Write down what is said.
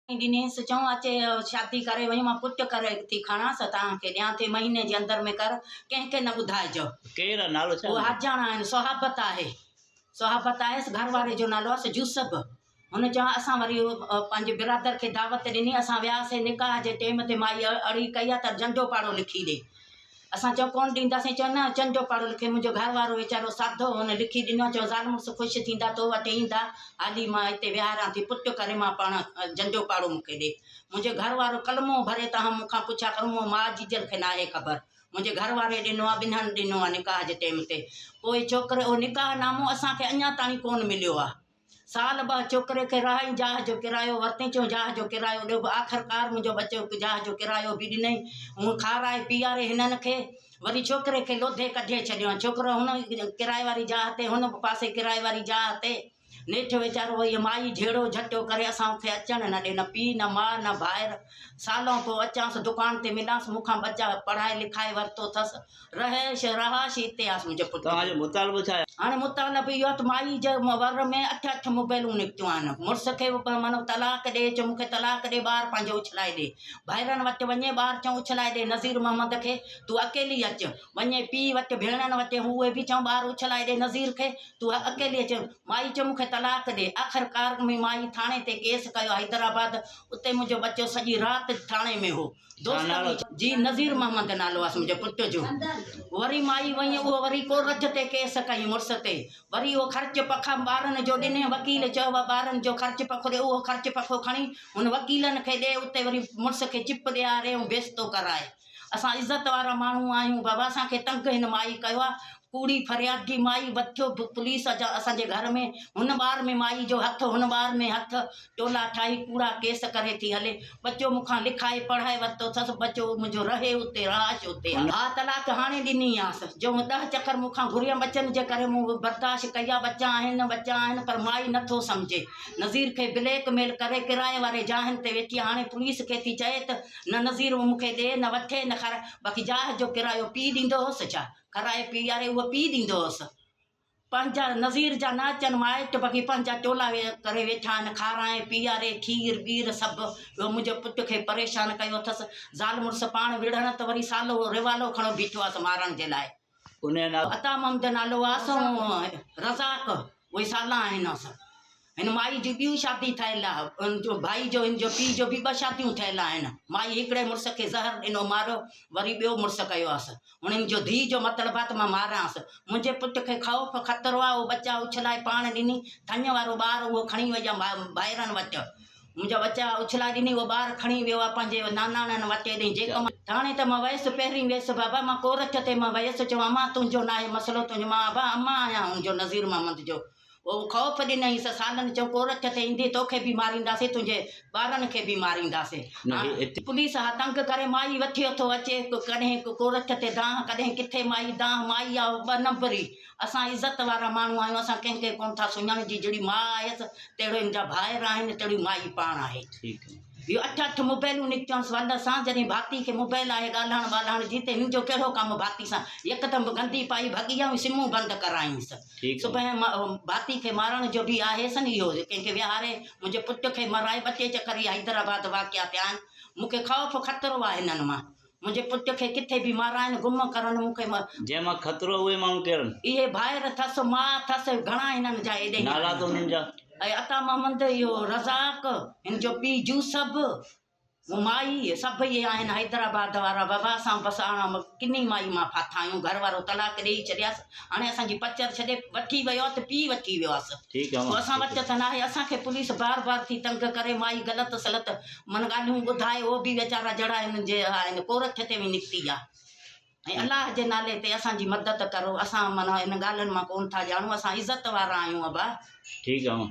ॾिनेसि चऊं अचे शादी करे वई मां पुटु करे थी खणांसि तव्हांखे ॾियां थी महीने जे अंदरि में कर कंहिंखे न ॿुधाइजो। केरु नालो छा? उहो हजाणा आहिनि सोहाबत आहे। सोहाबत आहेसि घर वारे जो नालो आहे यूसुफ। हुन चयो असां वरी पंहिंजे बिरादर खे दावत ॾिनी असां वियासीं निकाह जे टाइम ते माई अड़ी कई आहे त झंडो पाड़ो लिखी ॾे। असां चयो कोन ॾींदासीं। चयो न झंडो पाड़ो लिखे। मुंहिंजो घर वारो वीचारो साधो हुन लिखी ॾिनो। चयो ज़ाल मुड़ुसु ख़ुशि थींदा तो वटि ईंदा हाली मां हिते विहारां थी पुटु करे मां पाण झंडो पाड़ो मूंखे ॾे। मुंहिंजे घर वारो कलमो भरे तव्हां मूंखां पुछा कलमो मां जीजल खे न आहे ख़बर। मुंहिंजे घर वारे ॾिनो आहे ॿिन्हनि ॾिनो आहे निकाह जे टाइम ते। पोइ छोकिरे उहो निकाह नामो असांखे अञा ताईं कोन मिलियो आहे। साल ॿ छोकिरे खे रहाई जहाज़ जो किरायो वरितईं। चयो जहाज़ जो किरायो ॾियो। आख़िरकार मुंहिंजो बचो जहाज़ जो किरायो बि ॾिनई। हूअं खाराए पीआरे हिननि खे वरी छोकिरे खे लोधे कढे छॾियो। छोकिरो हुन किराए वारी जहाज़ ते हुन पासे किराए वारी जहाज़ ते नेठि वीचारो इहा माई झेड़ो झटियो करे असांखे अचणु न ॾे न पीउ न माउ न ॿाहिरि। सालों पोइ अचांसि दुकान ते मिलांसि मूंखां बचा पढ़ाए लिखाए वरितो अथसि रहिश रहाश हिते आहे मुंहिंजो पुटु। तव्हांजो मुतालबो छा आहे? हाणे मुतालबु इहो आहे त माई जे वर में 8 मोबाइलूं निकितियूं आहिनि। मुड़ुस खे माना तलाक ॾे चयो मूंखे तलाक ॾे ॿार पंहिंजो उछलाए ॾे। भाइरनि वटि वञे ॿार चऊं उछलाए ॾे नज़ीर मोहम्मद खे तूं अकेली अचु। वञे पीउ वटि भेणनि वटि उहे बि चऊं ॿार उछलाए ॾे नज़ीर खे तूं अकेली अचु। माई चयो मूंखे तलाक ॾे। आख़िरकार में माई थाणे ते केस कयो हैदराबाद। उते मुंहिंजो बचो सॼी राति थाणे में हो। दोस्त जी नज़ीर मोहम्मद नालो आहे मुंहिंजे पुट जो। वरी माई वई उहो वरी कोरट ते केस कई मुड़ुस ते। वरी उहो ख़र्च पखा ॿारनि जो ॾिने वकील चयो ॿारनि जो ख़र्च पखो ॾे। उहो ख़र्च पखो खणी हुन वकीलनि खे ॾे उते वरी मुड़ुस खे चिप ॾियारे ऐं बेस्तो कराए। असां इज़त वारा माण्हू आहियूं बाबा असांखे तंग हिन माई कयो आहे। कूड़ी फरियादी माई वथियो पुलिस जा असांजे घर में हुन ॿार में माई जो हथु हुन ॿार में हथु टोला ठाही कूड़ा केस करे थी हले। बचो मूंखां लिखाए पढ़ाए वरितो अथसि। बचो मुंहिंजो रहे उते रहाश उते आहे। हा तलाक हाणे ॾिनी आसि जो 10 चकर मूंखां घुरियमि बचनि जे करे मूं बर्दाश्त कई आहे। बच्चा आहिनि पर माई नथो सम्झे। नज़ीर खे ब्लैकमेल करे किराए वारे जहाज़ ते वेठी आहे। हाणे पुलिस खे थी चए त न नज़ीर मूंखे ॾे न वठे न खाराए। बाक़ी जहाज़ जो किरायो पीउ ॾींदो हुअसि छा कराए पीआरे उहो पीउ ॾींदो हुअसि। पंहिंजा नज़ीर जा न अचनि माइट बाक़ी पंहिंजा टोला करे वेठा आहिनि खाराए पीआरे खीर वीर सभु। ॿियो मुंहिंजो पुट खे परेशान कयो अथसि। ज़ाल मुड़ुसु पाण विढ़ण त वरी सालो रिवालो खणो बीठो आहे मारण जे लाइ। अता मोहम्मद नालो आहे रज़ाक उहे साला आहिनि। हिन माई जी ॿियूं शादी ठहियलु आहे। हुनजो भाई जो हिन जो पीउ जो बि 2 शादियूं ठहियलु आहिनि। माई हिकिड़े मुड़ुस खे ज़हर ॾिनो मारियो वरी ॿियो मुड़ुसु कयो आहे। हुननि जो धीउ जो मतिलबु आहे त मां मारियांसि। मुंहिंजे पुट खे ख़ौफ़ ख़तरो आहे। उहो बच्चा उछलाए पाण ॾिनी थञ वारो ॿार उहो खणी वई आहे ॿाहिरनि वटि। मुंहिंजा बच्चा उछलाए ॾिनी उहो ॿार खणी वियो आहे पंहिंजे नानाणनि वटि ॾेई जेको हाणे त मां वयसि पहिरीं वियसि बाबा मां कोरट ते मां वयसि चयो अमा तुंहिंजो न आहे मसइलो तुंहिंजो मां बाबा अमा आहियां हुनजो नज़ीर मोहम्मद जो। उहो ख़ौफ़ ॾिनईसि सालनि चयो कोरट ते ईंदी तोखे बि मारींदासीं तुंहिंजे ॿारनि खे बि मारींदासीं। पुलिस हा तंग करे माई वठी थो अचे कॾहिं कोरट ते दांह कॾहिं किथे माई दांह माई आहे 2 नंबरी। असां इज़त वारा माण्हू आहियूं असां कंहिंखे कोन था सुञाण जी जहिड़ी माउ आयसि तहिड़ो हिन जा भाइर आहिनि तहिड़ी माई पाण आहे। इहो 8 मोबाइलूं निकितियूं आहिनि वंड सां जॾहिं भाती खे मोबाइल आहे ॻाल्हाइण ॿाल्हाइण जी त हिन जो कहिड़ो कमु भाती सां यकदमि गंदी पाई भॻी ऐं सिमूं बंदि कराईंसि। सुभाणे भाती खे मारण जो बि आहेसि न इहो कंहिंखे विहारे मुंहिंजे पुट खे मराए 2 चकर हैदराबाद वाक़िया थिया आहिनि। मूंखे ख़ौफ़ ख़तरो आहे हिननि मां। मुंहिंजे पुट खे किथे बि माराइनि गुम करनि मूंखे जंहिंमां ख़तरो उहे माण्हू केरु इहे भाइर अथसि माउ अथसि घणा हिननि जा एॾे नाला त हुननि जा ऐं अता मोहम्मद इहो रज़ाक हिन जो पीउ यूसुफ माई सभु इहे आहिनि हैदराबाद वारा बाबा। असां बसि हाणे किनी माई मां फाथा आहियूं। घर वारो तलाक ॾेई छॾियासीं। हाणे असांजी पचर छॾे वठी वियो आहे त पीउ वठी वियो आहे। असां वटि त न आहे। असांखे पुलिस बार थी तंग करे माई ग़लति सलत मन ॻाल्हियूं ॿुधाए उहो बि वीचारा जहिड़ा हिननि जे आहिनि कोरट ते बि निकिती आहे। ऐं अलाह जे नाले ते असांजी मदद करो। असां माना इन ॻाल्हियुनि मां कोन था ॼाणूं। असां इज़त वारा आहियूं अबा। ठीकु आहे।